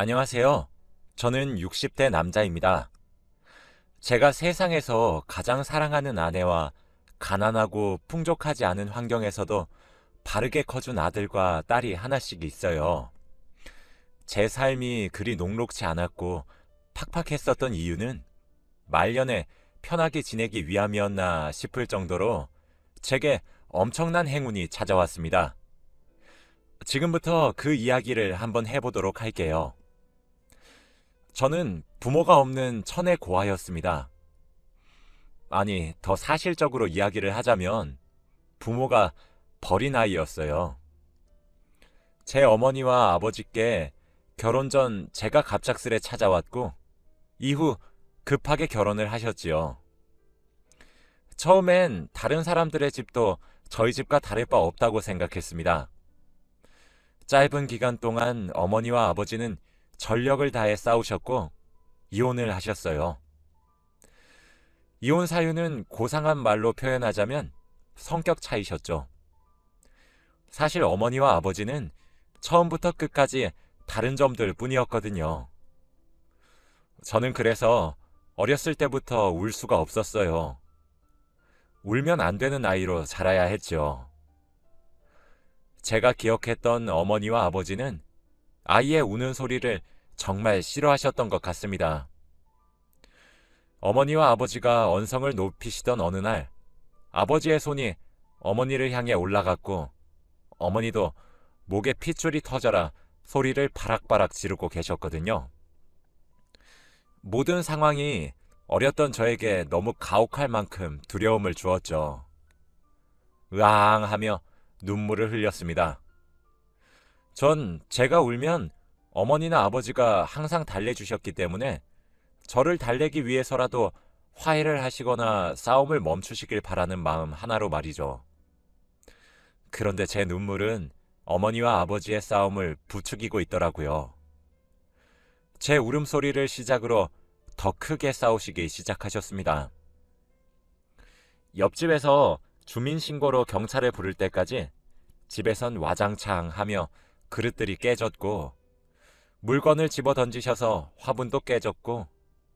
안녕하세요. 저는 60대 남자입니다. 제가 세상에서 가장 사랑하는 아내와 가난하고 풍족하지 않은 환경에서도 바르게 커준 아들과 딸이 하나씩 있어요. 제 삶이 그리 녹록지 않았고 팍팍했었던 이유는 말년에 편하게 지내기 위함이었나 싶을 정도로 제게 엄청난 행운이 찾아왔습니다. 지금부터 그 이야기를 한번 해보도록 할게요. 저는 부모가 없는 천의 고아였습니다. 아니, 더 사실적으로 이야기를 하자면 부모가 버린 아이였어요. 제 어머니와 아버지께 결혼 전 제가 갑작스레 찾아왔고 이후 급하게 결혼을 하셨지요. 처음엔 다른 사람들의 집도 저희 집과 다를 바 없다고 생각했습니다. 짧은 기간 동안 어머니와 아버지는 전력을 다해 싸우셨고 이혼을 하셨어요. 이혼 사유는 고상한 말로 표현하자면 성격 차이셨죠. 사실 어머니와 아버지는 처음부터 끝까지 다른 점들 뿐이었거든요. 저는 그래서 어렸을 때부터 울 수가 없었어요. 울면 안 되는 아이로 자라야 했죠. 제가 기억했던 어머니와 아버지는 아이의 우는 소리를 정말 싫어하셨던 것 같습니다. 어머니와 아버지가 언성을 높이시던 어느 날 아버지의 손이 어머니를 향해 올라갔고 어머니도 목에 핏줄이 터져라 소리를 바락바락 지르고 계셨거든요. 모든 상황이 어렸던 저에게 너무 가혹할 만큼 두려움을 주었죠. 으앙 하며 눈물을 흘렸습니다. 전 제가 울면 어머니나 아버지가 항상 달래주셨기 때문에 저를 달래기 위해서라도 화해를 하시거나 싸움을 멈추시길 바라는 마음 하나로 말이죠. 그런데 제 눈물은 어머니와 아버지의 싸움을 부추기고 있더라고요. 제 울음소리를 시작으로 더 크게 싸우시기 시작하셨습니다. 옆집에서 주민신고로 경찰을 부를 때까지 집에선 와장창 하며 그릇들이 깨졌고 물건을 집어 던지셔서 화분도 깨졌고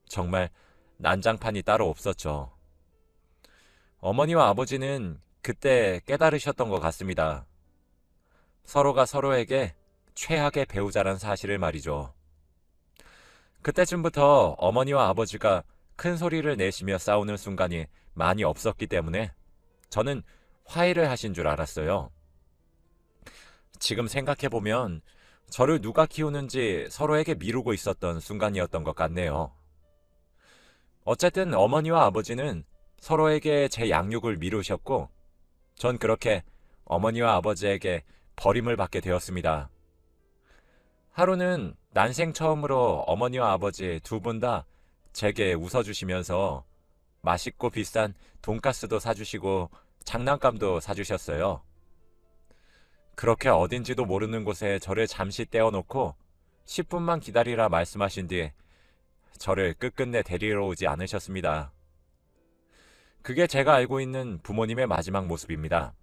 정말 난장판이 따로 없었죠. 어머니와 아버지는 그때 깨달으셨던 것 같습니다. 서로가 서로에게 최악의 배우자란 사실을 말이죠. 그때쯤부터 어머니와 아버지가 큰 소리를 내시며 싸우는 순간이 많이 없었기 때문에 저는 화해를 하신 줄 알았어요. 지금 생각해보면 저를 누가 키우는지 서로에게 미루고 있었던 순간이었던 것 같네요. 어쨌든 어머니와 아버지는 서로에게 제 양육을 미루셨고 전 그렇게 어머니와 아버지에게 버림을 받게 되었습니다. 하루는 난생 처음으로 어머니와 아버지 두 분 다 제게 웃어주시면서 맛있고 비싼 돈가스도 사주시고 장난감도 사주셨어요. 그렇게 어딘지도 모르는 곳에 저를 잠시 떼어놓고 10분만 기다리라 말씀하신 뒤 저를 끝끝내 데리러 오지 않으셨습니다. 그게 제가 알고 있는 부모님의 마지막 모습입니다.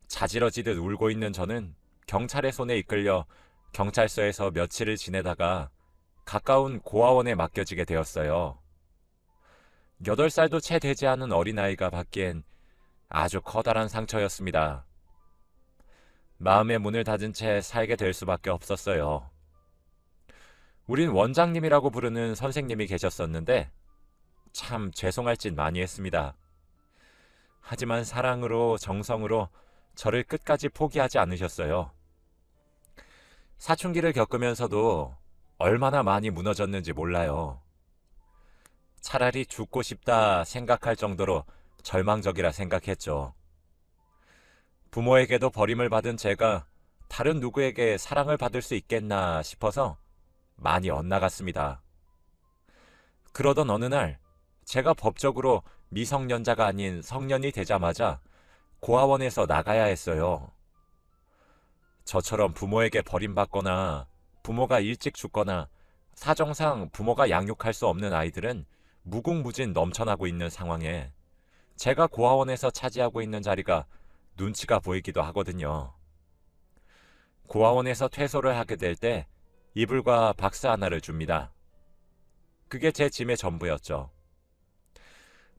자지러지듯 울고 있는 저는 경찰의 손에 이끌려 경찰서에서 며칠을 지내다가 가까운 고아원에 맡겨지게 되었어요. 8살도 채 되지 않은 어린아이가 받기엔 아주 커다란 상처였습니다. 마음의 문을 닫은 채 살게 될 수밖에 없었어요. 우린 원장님이라고 부르는 선생님이 계셨었는데 참 죄송할 짓 많이 했습니다. 하지만 사랑으로 정성으로 저를 끝까지 포기하지 않으셨어요. 사춘기를 겪으면서도 얼마나 많이 무너졌는지 몰라요. 차라리 죽고 싶다 생각할 정도로 절망적이라 생각했죠. 부모에게도 버림을 받은 제가 다른 누구에게 사랑을 받을 수 있겠나 싶어서 많이 엇나갔습니다. 그러던 어느 날 제가 법적으로 미성년자가 아닌 성년이 되자마자 고아원에서 나가야 했어요. 저처럼 부모에게 버림받거나 부모가 일찍 죽거나 사정상 부모가 양육할 수 없는 아이들은 무궁무진 넘쳐나고 있는 상황에 제가 고아원에서 차지하고 있는 자리가 눈치가 보이기도 하거든요. 고아원에서 퇴소를 하게 될 때 이불과 박스 하나를 줍니다. 그게 제 짐의 전부였죠.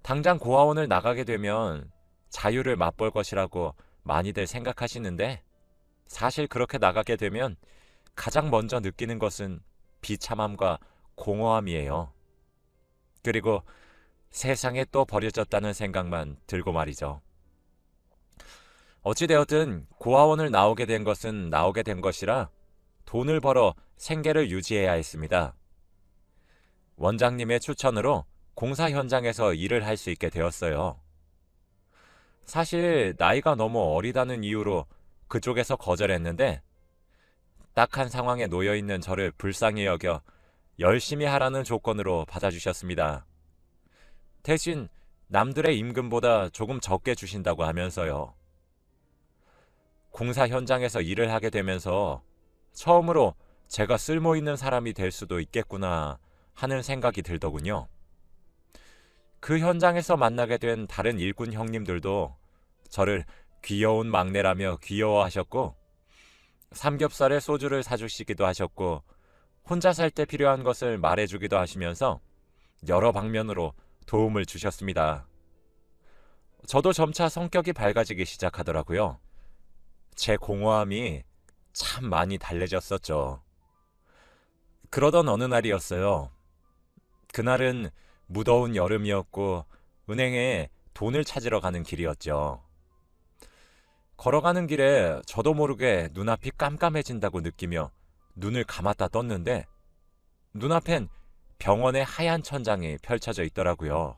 당장 고아원을 나가게 되면 자유를 맛볼 것이라고 많이들 생각하시는데 사실 그렇게 나가게 되면 가장 먼저 느끼는 것은 비참함과 공허함이에요. 그리고 세상에 또 버려졌다는 생각만 들고 말이죠. 어찌되었든 고아원을 나오게 된 것은 나오게 된 것이라 돈을 벌어 생계를 유지해야 했습니다. 원장님의 추천으로 공사 현장에서 일을 할 수 있게 되었어요. 사실 나이가 너무 어리다는 이유로 그쪽에서 거절했는데 딱한 상황에 놓여있는 저를 불쌍히 여겨 열심히 하라는 조건으로 받아주셨습니다. 대신 남들의 임금보다 조금 적게 주신다고 하면서요. 공사 현장에서 일을 하게 되면서 처음으로 제가 쓸모있는 사람이 될 수도 있겠구나 하는 생각이 들더군요. 그 현장에서 만나게 된 다른 일꾼 형님들도 저를 귀여운 막내라며 귀여워하셨고 삼겹살에 소주를 사주시기도 하셨고 혼자 살 때 필요한 것을 말해주기도 하시면서 여러 방면으로 도움을 주셨습니다. 저도 점차 성격이 밝아지기 시작하더라고요. 제 공허함이 참 많이 달래졌었죠. 그러던 어느 날이었어요. 그날은 무더운 여름이었고 은행에 돈을 찾으러 가는 길이었죠. 걸어가는 길에 저도 모르게 눈앞이 깜깜해진다고 느끼며 눈을 감았다 떴는데 눈앞엔 병원의 하얀 천장이 펼쳐져 있더라고요.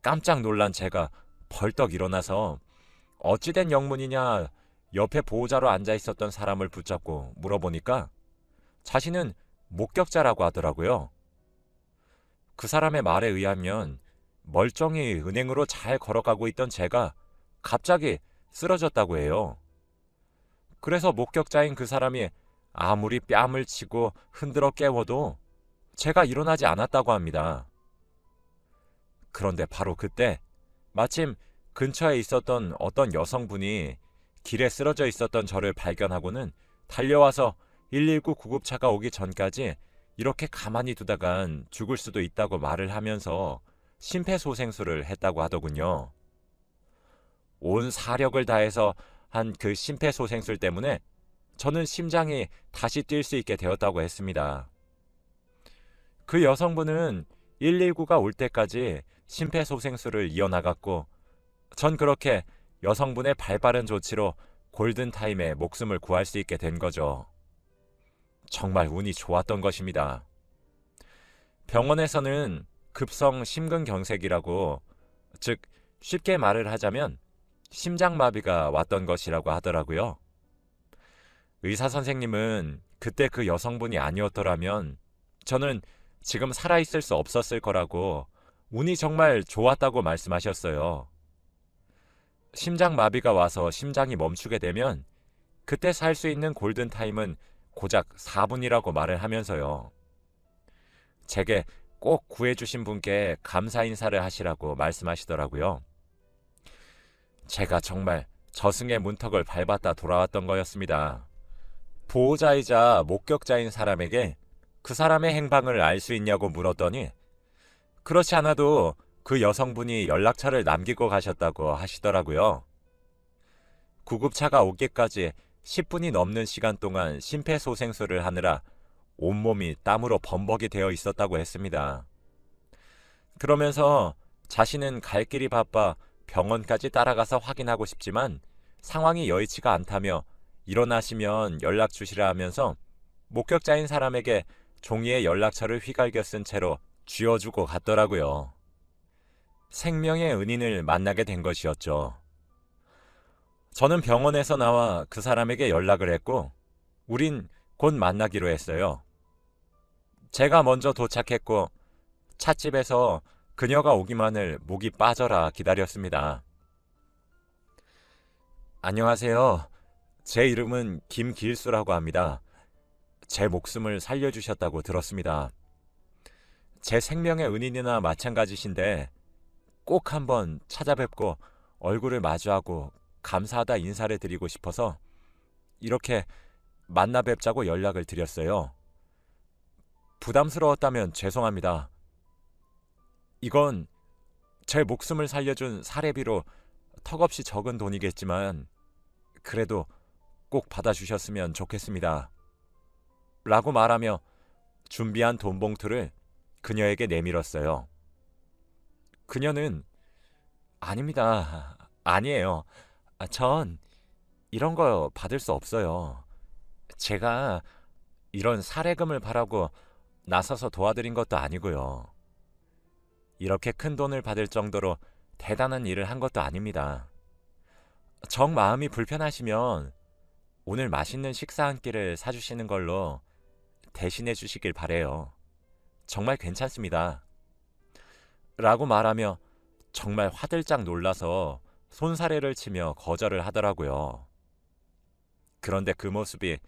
깜짝 놀란 제가 벌떡 일어나서 어찌된 영문이냐 옆에 보호자로 앉아 있었던 사람을 붙잡고 물어보니까 자신은 목격자라고 하더라고요. 그 사람의 말에 의하면 멀쩡히 은행으로 잘 걸어가고 있던 제가 갑자기 쓰러졌다고 해요. 그래서 목격자인 그 사람이 아무리 뺨을 치고 흔들어 깨워도 제가 일어나지 않았다고 합니다. 그런데 바로 그때 마침 근처에 있었던 어떤 여성분이 길에 쓰러져 있었던 저를 발견하고는 달려와서 119 구급차가 오기 전까지 이렇게 가만히 두다간 죽을 수도 있다고 말을 하면서 심폐소생술을 했다고 하더군요. 온 사력을 다해서 한 그 심폐소생술 때문에 저는 심장이 다시 뛸 수 있게 되었다고 했습니다. 그 여성분은 119가 올 때까지 심폐소생술을 이어나갔고 전 그렇게 여성분의 발빠른 조치로 골든타임에 목숨을 구할 수 있게 된 거죠. 정말 운이 좋았던 것입니다. 병원에서는 급성 심근경색이라고, 즉 쉽게 말을 하자면 심장마비가 왔던 것이라고 하더라고요. 의사 선생님은 그때 그 여성분이 아니었더라면 저는 지금 살아있을 수 없었을 거라고 운이 정말 좋았다고 말씀하셨어요. 심장마비가 와서 심장이 멈추게 되면 그때 살 수 있는 골든타임은 고작 4분이라고 말을 하면서요. 제게 꼭 구해주신 분께 감사 인사를 하시라고 말씀하시더라고요. 제가 정말 저승의 문턱을 밟았다 돌아왔던 거였습니다. 보호자이자 목격자인 사람에게 그 사람의 행방을 알 수 있냐고 물었더니 그렇지 않아도 그 여성분이 연락처를 남기고 가셨다고 하시더라고요. 구급차가 오기까지 10분이 넘는 시간 동안 심폐소생술을 하느라 온몸이 땀으로 범벅이 되어 있었다고 했습니다. 그러면서 자신은 갈 길이 바빠 병원까지 따라가서 확인하고 싶지만 상황이 여의치가 않다며 일어나시면 연락 주시라 하면서 목격자인 사람에게 종이에 연락처를 휘갈겨 쓴 채로 쥐어주고 갔더라고요. 생명의 은인을 만나게 된 것이었죠. 저는 병원에서 나와 그 사람에게 연락을 했고 우린 곧 만나기로 했어요. 제가 먼저 도착했고 찻집에서 그녀가 오기만을 목이 빠져라 기다렸습니다. 안녕하세요. 제 이름은 김길수라고 합니다. 제 목숨을 살려주셨다고 들었습니다. 제 생명의 은인이나 마찬가지신데 꼭 한번 찾아뵙고 얼굴을 마주하고 감사하다 인사를 드리고 싶어서 이렇게 만나 뵙자고 연락을 드렸어요. 부담스러웠다면 죄송합니다. 이건 제 목숨을 살려준 사례비로 턱없이 적은 돈이겠지만 그래도 꼭 받아주셨으면 좋겠습니다. 라고 말하며 준비한 돈 봉투를 그녀에게 내밀었어요. 그녀는 아닙니다. 아니에요. 전 이런 거 받을 수 없어요. 제가 이런 사례금을 바라고 나서서 도와드린 것도 아니고요. 이렇게 큰 돈을 받을 정도로 대단한 일을 한 것도 아닙니다. 정 마음이 불편하시면 오늘 맛있는 식사 한 끼를 사주시는 걸로 대신해 주시길 바래요. 정말 괜찮습니다. 라고 말하며 정말 화들짝 놀라서 손사래를 치며 거절을 하더라고요. 그런데 그 모습이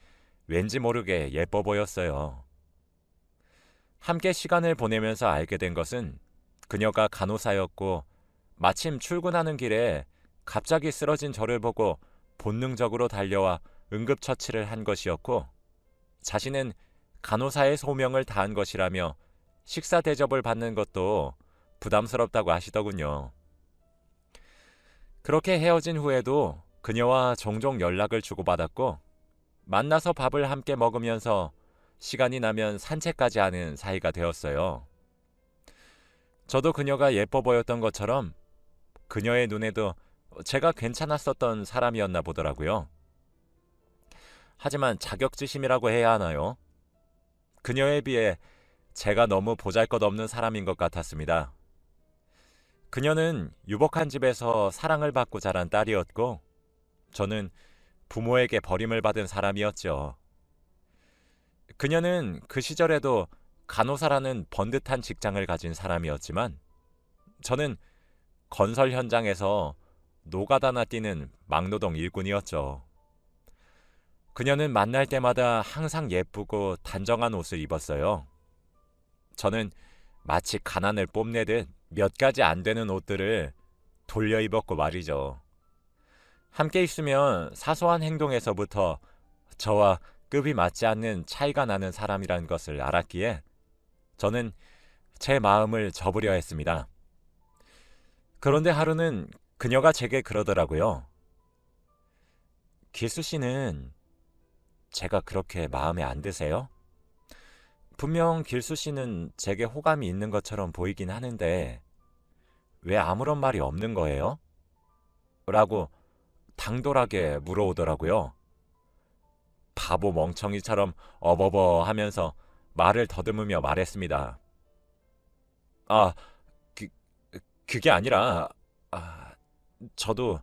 왠지 모르게 예뻐 보였어요. 함께 시간을 보내면서 알게 된 것은 그녀가 간호사였고 마침 출근하는 길에 갑자기 쓰러진 저를 보고 본능적으로 달려와 응급처치를 한 것이었고 자신은 간호사의 소명을 다한 것이라며 식사 대접을 받는 것도 부담스럽다고 하시더군요. 그렇게 헤어진 후에도 그녀와 종종 연락을 주고받았고 만나서 밥을 함께 먹으면서 시간이 나면 산책까지 하는 사이가 되었어요. 저도 그녀가 예뻐 보였던 것처럼 그녀의 눈에도 제가 괜찮았었던 사람이었나 보더라고요. 하지만 자격지심이라고 해야 하나요? 그녀에 비해 제가 너무 보잘것없는 사람인 것 같았습니다. 그녀는 유복한 집에서 사랑을 받고 자란 딸이었고 저는 부모에게 버림을 받은 사람이었죠. 그녀는 그 시절에도 간호사라는 번듯한 직장을 가진 사람이었지만 저는 건설 현장에서 노가다나 뛰는 막노동 일꾼이었죠. 그녀는 만날 때마다 항상 예쁘고 단정한 옷을 입었어요. 저는 마치 가난을 뽐내듯 몇 가지 안 되는 옷들을 돌려 입었고 말이죠. 함께 있으면 사소한 행동에서부터 저와 급이 맞지 않는 차이가 나는 사람이라는 것을 알았기에 저는 제 마음을 접으려 했습니다. 그런데 하루는 그녀가 제게 그러더라고요. 기수 씨는 제가 그렇게 마음에 안 드세요? 분명 길수 씨는 제게 호감이 있는 것처럼 보이긴 하는데 왜 아무런 말이 없는 거예요? 라고 당돌하게 물어오더라고요. 바보 멍청이처럼 어버버 하면서 말을 더듬으며 말했습니다. 아, 그게 아니라 저도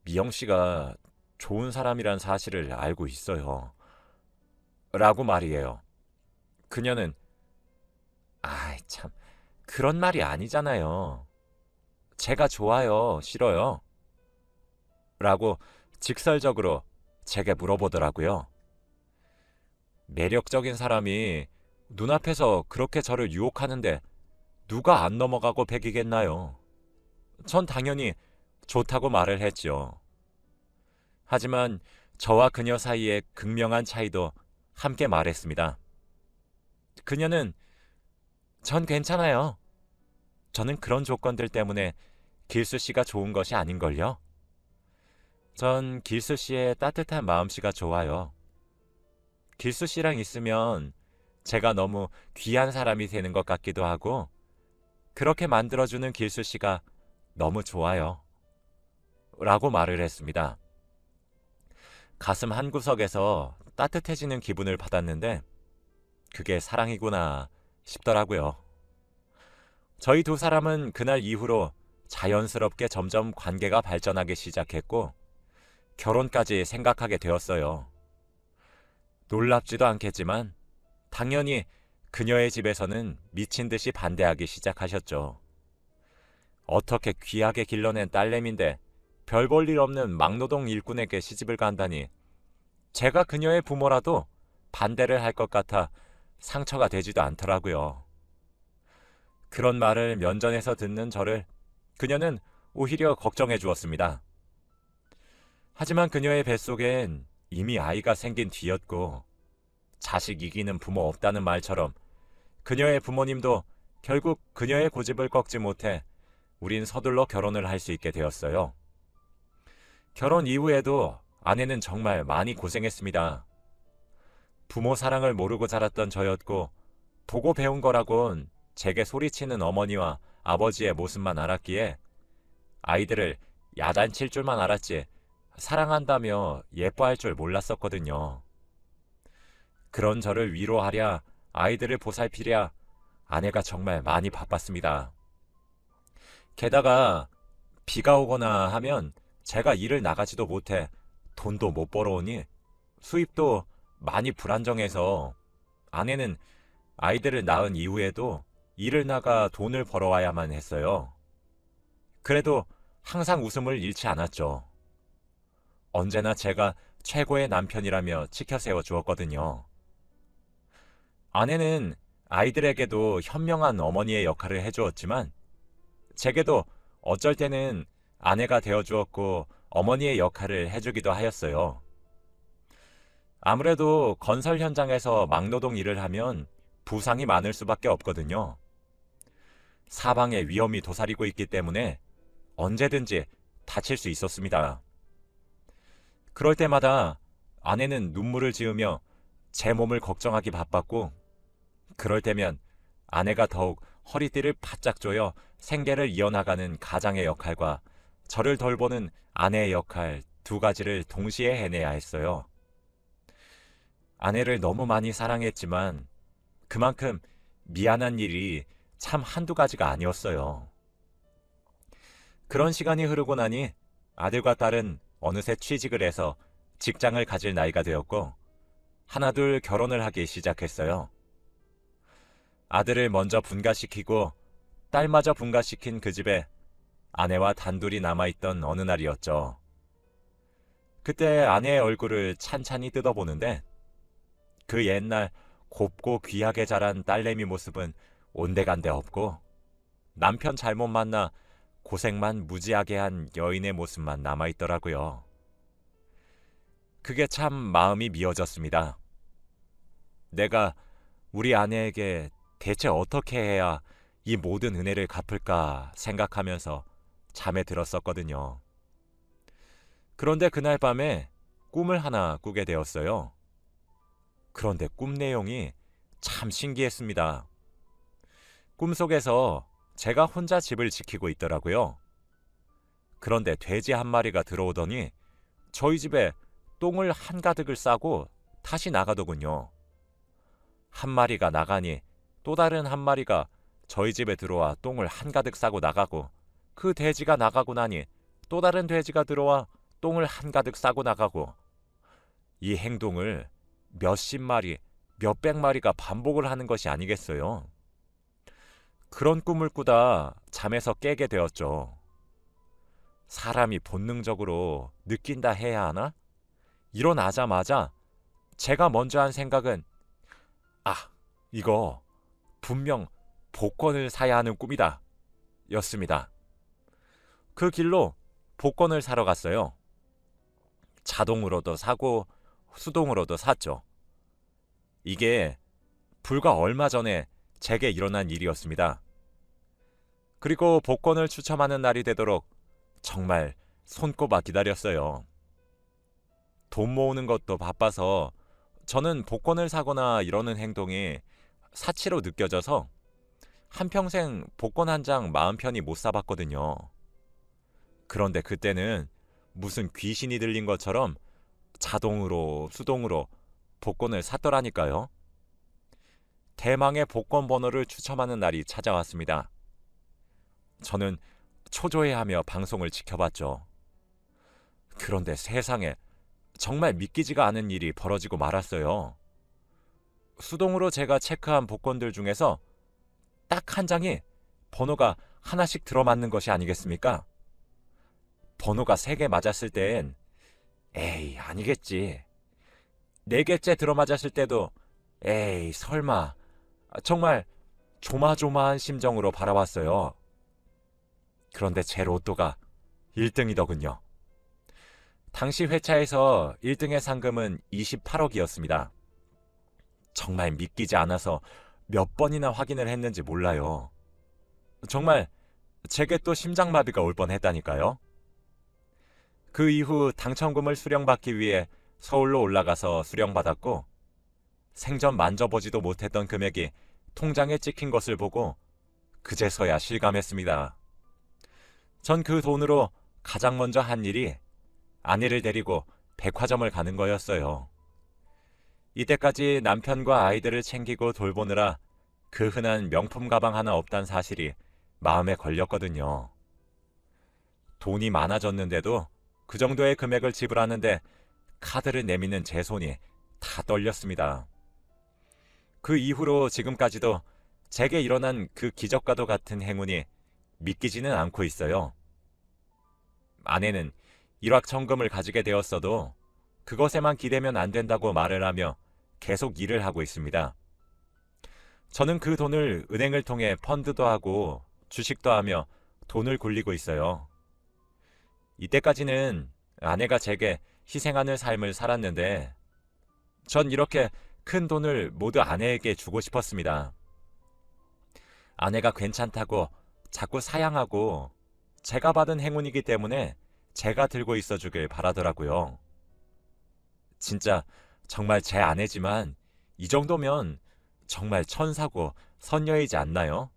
미영 씨가 좋은 사람이란 사실을 알고 있어요. 라고 말이에요. 그녀는 참 그런 말이 아니잖아요. 제가 좋아요, 싫어요? 라고 직설적으로 제게 물어보더라고요. 매력적인 사람이 눈앞에서 그렇게 저를 유혹하는데 누가 안 넘어가고 배기겠나요? 전 당연히 좋다고 말을 했죠. 하지만 저와 그녀 사이에 극명한 차이도 함께 말했습니다. 그녀는 전 괜찮아요. 저는 그런 조건들 때문에 길수 씨가 좋은 것이 아닌걸요. 전 길수 씨의 따뜻한 마음씨가 좋아요. 길수 씨랑 있으면 제가 너무 귀한 사람이 되는 것 같기도 하고 그렇게 만들어주는 길수 씨가 너무 좋아요. 라고 말을 했습니다. 가슴 한구석에서 따뜻해지는 기분을 받았는데 그게 사랑이구나 싶더라고요. 저희 두 사람은 그날 이후로 자연스럽게 점점 관계가 발전하기 시작했고 결혼까지 생각하게 되었어요. 놀랍지도 않겠지만 당연히 그녀의 집에서는 미친 듯이 반대하기 시작하셨죠. 어떻게 귀하게 길러낸 딸내미인데 별 볼 일 없는 막노동 일꾼에게 시집을 간다니 제가 그녀의 부모라도 반대를 할 것 같아 상처가 되지도 않더라고요. 그런 말을 면전에서 듣는 저를 그녀는 오히려 걱정해 주었습니다. 하지만 그녀의 뱃속엔 이미 아이가 생긴 뒤였고 자식 이기는 부모 없다는 말처럼 그녀의 부모님도 결국 그녀의 고집을 꺾지 못해 우린 서둘러 결혼을 할 수 있게 되었어요. 결혼 이후에도 아내는 정말 많이 고생했습니다. 부모 사랑을 모르고 자랐던 저였고 보고 배운 거라곤 제게 소리치는 어머니와 아버지의 모습만 알았기에 아이들을 야단칠 줄만 알았지 사랑한다며 예뻐할 줄 몰랐었거든요. 그런 저를 위로하랴 아이들을 보살피랴 아내가 정말 많이 바빴습니다. 게다가 비가 오거나 하면 제가 일을 나가지도 못해 돈도 못 벌어오니 수입도 많이 불안정해서 아내는 아이들을 낳은 이후에도 일을 나가 돈을 벌어와야만 했어요. 그래도 항상 웃음을 잃지 않았죠. 언제나 제가 최고의 남편이라며 치켜 세워 주었거든요. 아내는 아이들에게도 현명한 어머니의 역할을 해주었지만 제게도 어쩔 때는 아내가 되어주었고 어머니의 역할을 해주기도 하였어요. 아무래도 건설 현장에서 막노동 일을 하면 부상이 많을 수밖에 없거든요. 사방에 위험이 도사리고 있기 때문에 언제든지 다칠 수 있었습니다. 그럴 때마다 아내는 눈물을 지으며 제 몸을 걱정하기 바빴고 그럴 때면 아내가 더욱 허리띠를 바짝 조여 생계를 이어나가는 가장의 역할과 저를 돌보는 아내의 역할 두 가지를 동시에 해내야 했어요. 아내를 너무 많이 사랑했지만 그만큼 미안한 일이 참 한두 가지가 아니었어요. 그런 시간이 흐르고 나니 아들과 딸은 어느새 취직을 해서 직장을 가질 나이가 되었고 하나둘 결혼을 하기 시작했어요. 아들을 먼저 분가시키고 딸마저 분가시킨 그 집에 아내와 단둘이 남아있던 어느 날이었죠. 그때 아내의 얼굴을 찬찬히 뜯어보는데 그 옛날 곱고 귀하게 자란 딸내미 모습은 온데간데 없고 남편 잘못 만나 고생만 무지하게 한 여인의 모습만 남아있더라고요. 그게 참 마음이 미어졌습니다. 내가 우리 아내에게 대체 어떻게 해야 이 모든 은혜를 갚을까 생각하면서 잠에 들었었거든요. 그런데 그날 밤에 꿈을 하나 꾸게 되었어요. 그런데 꿈 내용이 참 신기했습니다. 꿈속에서 제가 혼자 집을 지키고 있더라고요. 그런데 돼지 한 마리가 들어오더니 저희 집에 똥을 한가득을 싸고 다시 나가더군요. 한 마리가 나가니 또 다른 한 마리가 저희 집에 들어와 똥을 한가득 싸고 나가고 그 돼지가 나가고 나니 또 다른 돼지가 들어와 똥을 한가득 싸고 나가고 이 행동을 몇십 마리, 몇백 마리가 반복을 하는 것이 아니겠어요. 그런 꿈을 꾸다 잠에서 깨게 되었죠. 사람이 본능적으로 느낀다 해야 하나? 일어나자마자 제가 먼저 한 생각은 이거 분명 복권을 사야 하는 꿈이다 였습니다. 그 길로 복권을 사러 갔어요. 자동으로도 사고 수동으로도 샀죠. 이게 불과 얼마 전에 제게 일어난 일이었습니다. 그리고 복권을 추첨하는 날이 되도록 정말 손꼽아 기다렸어요. 돈 모으는 것도 바빠서 저는 복권을 사거나 이러는 행동이 사치로 느껴져서 한평생 복권 한 장 마음 편히 못 사봤거든요. 그런데 그때는 무슨 귀신이 들린 것처럼 자동으로 수동으로 복권을 샀더라니까요. 대망의 복권 번호를 추첨하는 날이 찾아왔습니다. 저는 초조해하며 방송을 지켜봤죠. 그런데 세상에 정말 믿기지가 않은 일이 벌어지고 말았어요. 수동으로 제가 체크한 복권들 중에서 딱 한 장이 번호가 하나씩 들어맞는 것이 아니겠습니까? 번호가 3개 맞았을 땐 에이 아니겠지. 4개째 들어맞았을 때도 에이 설마. 정말 조마조마한 심정으로 바라봤어요. 그런데 제 로또가 1등이더군요. 당시 회차에서 1등의 상금은 28억이었습니다. 정말 믿기지 않아서 몇 번이나 확인을 했는지 몰라요. 정말 제게 또 심장마비가 올 뻔했다니까요. 그 이후 당첨금을 수령받기 위해 서울로 올라가서 수령받았고, 생전 만져보지도 못했던 금액이 통장에 찍힌 것을 보고 그제서야 실감했습니다. 전 그 돈으로 가장 먼저 한 일이 아내를 데리고 백화점을 가는 거였어요. 이때까지 남편과 아이들을 챙기고 돌보느라 그 흔한 명품 가방 하나 없단 사실이 마음에 걸렸거든요. 돈이 많아졌는데도 그 정도의 금액을 지불하는데 카드를 내미는 제 손이 다 떨렸습니다. 그 이후로 지금까지도 제게 일어난 그 기적과도 같은 행운이 믿기지는 않고 있어요. 아내는 일확천금을 가지게 되었어도 그것에만 기대면 안 된다고 말을 하며 계속 일을 하고 있습니다. 저는 그 돈을 은행을 통해 펀드도 하고 주식도 하며 돈을 굴리고 있어요. 이때까지는 아내가 제게 희생하는 삶을 살았는데 전 이렇게 큰 돈을 모두 아내에게 주고 싶었습니다. 아내가 괜찮다고 자꾸 사양하고 제가 받은 행운이기 때문에 제가 들고 있어 주길 바라더라고요. 진짜 정말 제 아내지만 이 정도면 정말 천사고 선녀이지 않나요?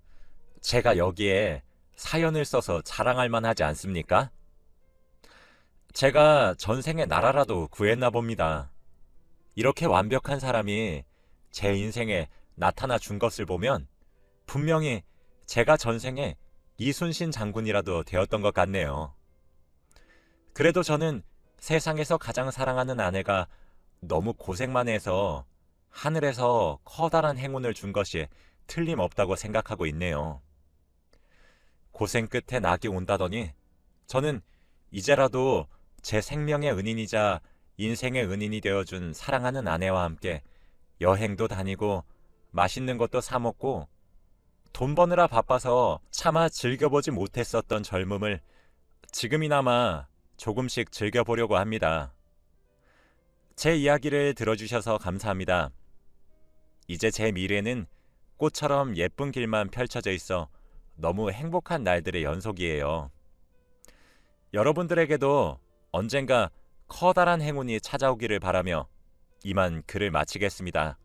제가 여기에 사연을 써서 자랑할 만하지 않습니까? 제가 전생에 나라라도 구했나 봅니다. 이렇게 완벽한 사람이 제 인생에 나타나 준 것을 보면 분명히 제가 전생에 이순신 장군이라도 되었던 것 같네요. 그래도 저는 세상에서 가장 사랑하는 아내가 너무 고생만 해서 하늘에서 커다란 행운을 준 것이 틀림없다고 생각하고 있네요. 고생 끝에 낙이 온다더니 저는 이제라도 제 생명의 은인이자 인생의 은인이 되어준 사랑하는 아내와 함께 여행도 다니고 맛있는 것도 사 먹고 돈 버느라 바빠서 차마 즐겨보지 못했었던 젊음을 지금이나마 조금씩 즐겨보려고 합니다. 제 이야기를 들어주셔서 감사합니다. 이제 제 미래는 꽃처럼 예쁜 길만 펼쳐져 있어 너무 행복한 날들의 연속이에요. 여러분들에게도 언젠가 커다란 행운이 찾아오기를 바라며 이만 글을 마치겠습니다.